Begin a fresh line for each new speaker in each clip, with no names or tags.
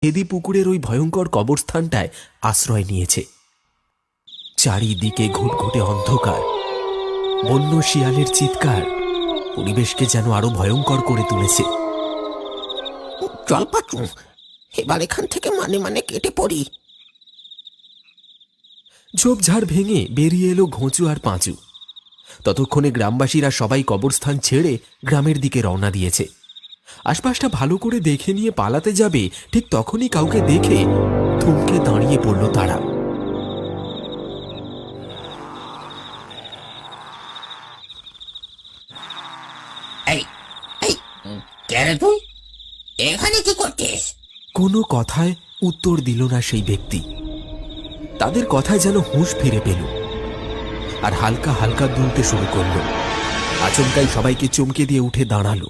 হেদি পুকুরের ওই ভয়ঙ্কর কবরস্থানটায় আশ্রয় নিয়েছে। চারিদিকে ঘুটঘুটে অন্ধকার, বন্য শিয়ালের চিৎকার পরিবেশকে যেন আরো ভয়ঙ্কর করে তুলেছে।
চল পাচু, এবার এখান থেকে মানে কেটে পড়ি।
ঝোপঝাড় ভেঙে বেরিয়ে এলো ঘোঁচু আর পাঁচু। ততক্ষণে গ্রামবাসীরা সবাই কবরস্থান ছেড়ে গ্রামের দিকে রওনা দিয়েছে। আশপাশটা ভালো করে দেখে নিয়ে পালাতে যাবে, ঠিক তখনই কাউকে দেখে থমকে দাঁড়িয়ে পড়ল তারা।
এই এই কে রে তুই? এখানে কি করছিস?
কোনো কথায় উত্তর দিল না সেই ব্যক্তি। তাদের কথায় যেন হুঁশ ফিরে পেল আর হালকা হালকা দুলতে শুরু করলো। আচমকাই সবাইকে চমকে দিয়ে উঠে দাঁড়ালো।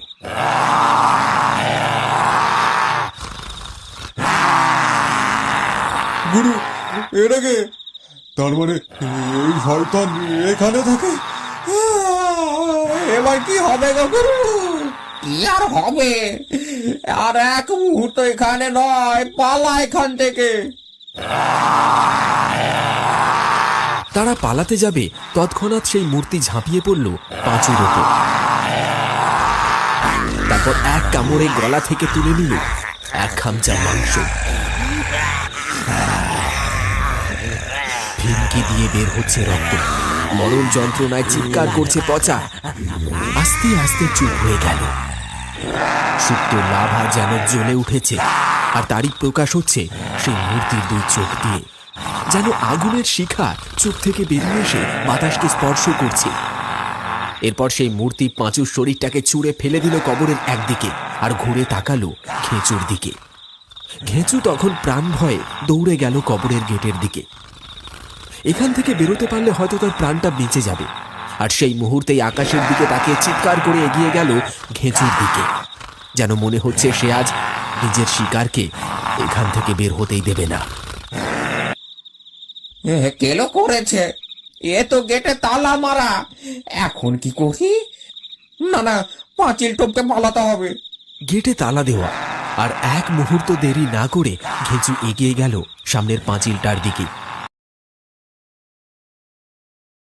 গুরু, এটা কে? তার মানে এই শয়তান এখানে থাকে? এবার কি হবে গো গুরু?
কি আর হবে? আর এক মুহূর্ত এখানে নয়, পালা এখান থেকে।
তারা পালাতে যাবে, তৎক্ষণাৎ সেই মূর্তি ঝাঁপিয়ে পড়ল পাঁচুর ওপর। তারপর এক কামড়ে গলা থেকে তুলে নিল এক খামচা মাংস। ফিনকি দিয়ে বের হচ্ছে রক্ত, মরণ যন্ত্রণায় চিৎকার করছে পচা। আস্তে আস্তে চুপ হয়ে গেল। সুপ্ত লাভা যেন জ্বলে উঠেছে, আর তারই প্রকাশ হচ্ছে সেই মূর্তির দুই চোখ দিয়ে। যেন আগুনের শিখা চোখ থেকে বেরিয়ে এসে বাতাসকে স্পর্শ করছে। এরপর সেই মূর্তি পাঁচুর শরীরটাকে ছুঁড়ে ফেলে দিল কবরের একদিকে, আর ঘুরে তাকালো ঘেঁচুর দিকে। ঘেঁচু তখন প্রাণ ভয়ে দৌড়ে গেল কবরের গেটের দিকে। এখান থেকে বেরোতে পারলে হয়তো তার প্রাণটা বেঁচে যাবে। আর সেই মুহূর্তেই আকাশের দিকে তাকিয়ে চিৎকার করে এগিয়ে গেল ঘেঁচুর দিকে, যেন মনে হচ্ছে সে আজ নিজের শিকারকে এখান থেকে বের হতেই দেবে না।
কেলো করেছে? এ তো গেটে তালা মারা। এখন কি করি? না না, পাঁচিল টপকে পালাতে হবে।
গেটে তালা দেওয়া, আর এক মুহূর্ত দেরি না করে ঘেঁচু এগিয়ে গেল সামনের পাঁচিলটার দিকে।